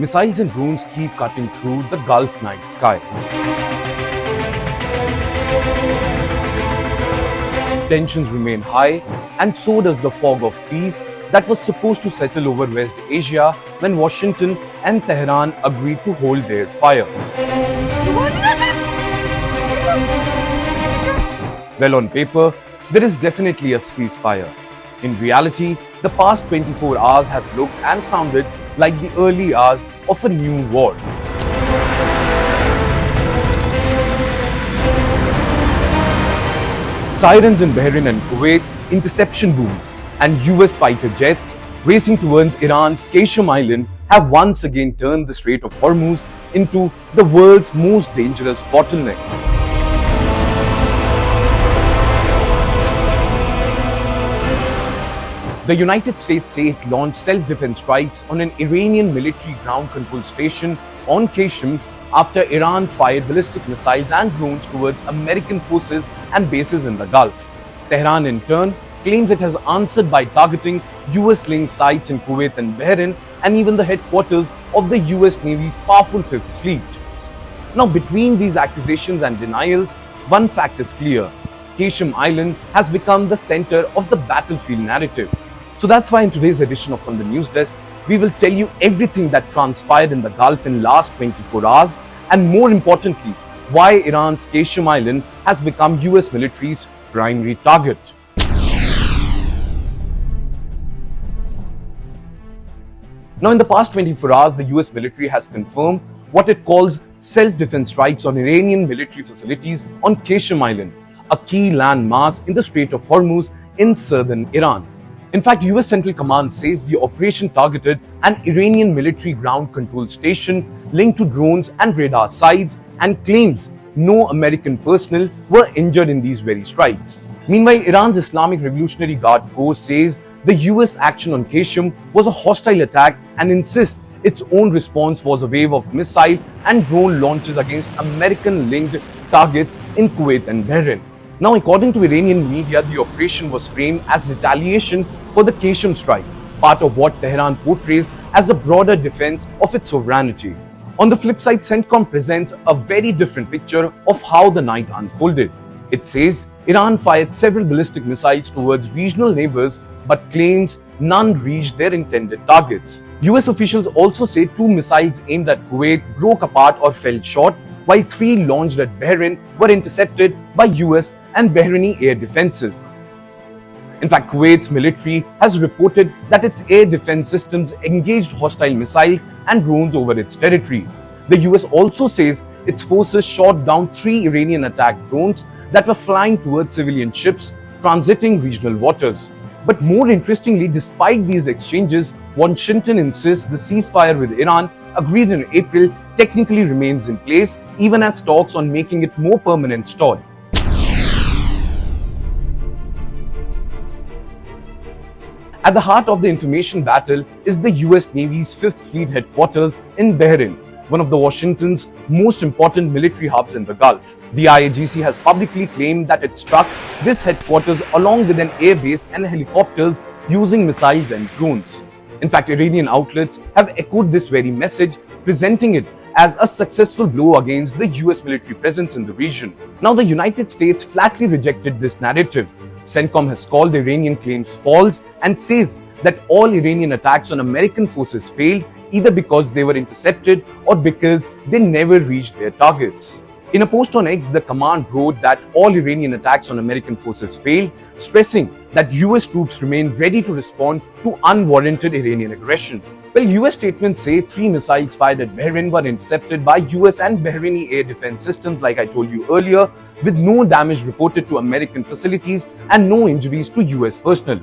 Missiles and drones keep cutting through the Gulf night sky. Tensions remain high, and so does the fog of peace that was supposed to settle over West Asia when Washington and Tehran agreed to hold their fire. Well, on paper, there is definitely a ceasefire. In reality, the past 24 hours have looked and sounded like the early hours of a new war. Sirens in Bahrain and Kuwait, interception booms, and US fighter jets racing towards Iran's Qeshm Island have once again turned the Strait of Hormuz into the world's most dangerous bottleneck. The United States say it launched self-defense strikes on an Iranian military ground control station on Qeshm after Iran fired ballistic missiles and drones towards American forces and bases in the Gulf. Tehran, in turn, claims it has answered by targeting US-linked sites in Kuwait and Bahrain and even the headquarters of the US Navy's powerful Fifth Fleet. Now, between these accusations and denials, one fact is clear. Qeshm Island has become the center of the battlefield narrative. So that's why in today's edition of On the News Desk, we will tell you everything that transpired in the Gulf in last 24 hours and more importantly, why Iran's Qeshm Island has become US military's primary target. Now, in the past 24 hours, the US military has confirmed what it calls self-defense strikes on Iranian military facilities on Qeshm Island, a key landmass in the Strait of Hormuz in southern Iran. In fact, US Central Command says the operation targeted an Iranian military ground control station linked to drones and radar sites and claims no American personnel were injured in these very strikes. Meanwhile, Iran's Islamic Revolutionary Guard Corps says the US action on Qeshm was a hostile attack and insists its own response was a wave of missile and drone launches against American-linked targets in Kuwait and Bahrain. Now, according to Iranian media, the operation was framed as retaliation for the Qeshm strike, part of what Tehran portrays as a broader defense of its sovereignty. On the flip side, CENTCOM presents a very different picture of how the night unfolded. It says Iran fired several ballistic missiles towards regional neighbors but claims none reached their intended targets. US officials also say 2 missiles aimed at Kuwait broke apart or fell short, while 3 launched at Bahrain were intercepted by US and Bahraini air defenses. In fact, Kuwait's military has reported that its air defense systems engaged hostile missiles and drones over its territory. The US also says its forces shot down 3 Iranian attack drones that were flying towards civilian ships transiting regional waters. But more interestingly, despite these exchanges, Washington insists the ceasefire with Iran, agreed in April, technically remains in place, even as talks on making it more permanent stall. At the heart of the information battle is the US Navy's Fifth Fleet headquarters in Bahrain, one of the Washington's most important military hubs in the Gulf. The IRGC has publicly claimed that it struck this headquarters along with an air base and helicopters using missiles and drones. In fact, Iranian outlets have echoed this very message, presenting it as a successful blow against the US military presence in the region. Now, the United States flatly rejected this narrative. CENTCOM has called the Iranian claims false and says that all Iranian attacks on American forces failed either because they were intercepted or because they never reached their targets. In a post on X, the command wrote that all Iranian attacks on American forces failed, stressing that US troops remain ready to respond to unwarranted Iranian aggression. Well, US statements say 3 missiles fired at Bahrain were intercepted by US and Bahraini air defense systems, like I told you earlier, with no damage reported to American facilities and no injuries to US personnel.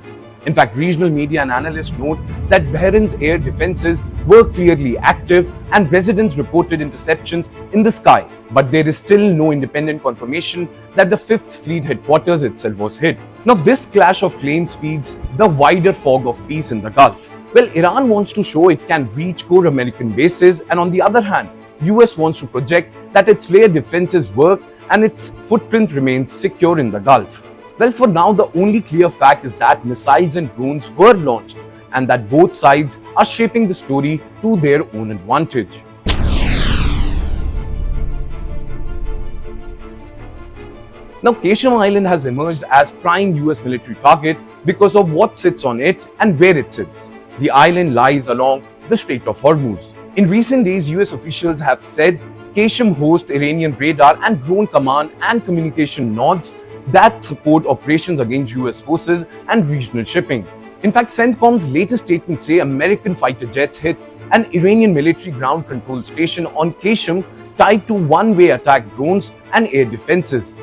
In fact, regional media and analysts note that Bahrain's air defenses were clearly active and residents reported interceptions in the sky, but there is still no independent confirmation that the Fifth Fleet headquarters itself was hit. Now, this clash of claims feeds the wider fog of peace in the Gulf. Well, Iran wants to show it can reach core American bases, and on the other hand, US wants to project that its layered defenses work and its footprint remains secure in the Gulf. Well, for now, the only clear fact is that missiles and drones were launched and that both sides are shaping the story to their own advantage. Now, Qeshm Island has emerged as prime US military target because of what sits on it and where it sits. The island lies along the Strait of Hormuz. In recent days, US officials have said Qeshm hosts Iranian radar and drone command and communication nodes that support operations against US forces and regional shipping. In fact, CENTCOM's latest statements say American fighter jets hit an Iranian military ground control station on Qeshm tied to one-way attack drones and air defenses,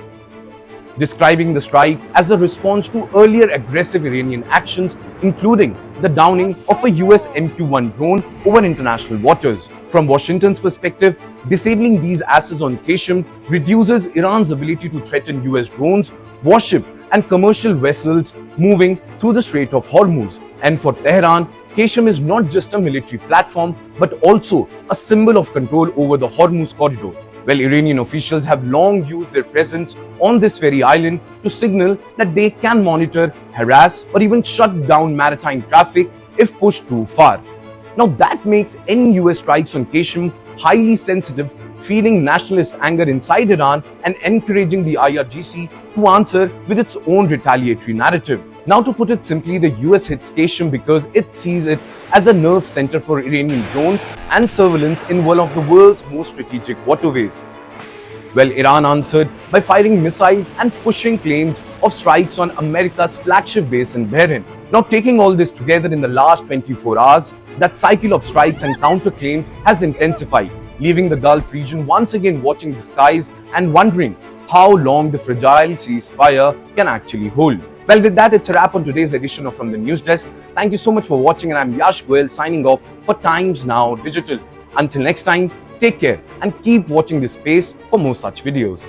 describing the strike as a response to earlier aggressive Iranian actions, including the downing of a US MQ-1 drone over international waters. From Washington's perspective, disabling these assets on Qeshm reduces Iran's ability to threaten US drones, warships, and commercial vessels moving through the Strait of Hormuz. And for Tehran, Qeshm is not just a military platform, but also a symbol of control over the Hormuz corridor. Well, Iranian officials have long used their presence on this very island to signal that they can monitor, harass, or even shut down maritime traffic if pushed too far. Now, that makes any US strikes on Qeshm highly sensitive, feeding nationalist anger inside Iran and encouraging the IRGC to answer with its own retaliatory narrative. Now, to put it simply, the US hits Qeshm because it sees it as a nerve center for Iranian drones and surveillance in one of the world's most strategic waterways. Well, Iran answered by firing missiles and pushing claims of strikes on America's flagship base in Bahrain. Now, taking all this together in the last 24 hours, that cycle of strikes and counterclaims has intensified, leaving the Gulf region once again watching the skies and wondering how long the fragile ceasefire can actually hold. Well, with that, it's a wrap on today's edition of From the News Desk. Thank you so much for watching, and I'm Yash Goyal signing off for Times Now Digital. Until next time, take care and keep watching this space for more such videos.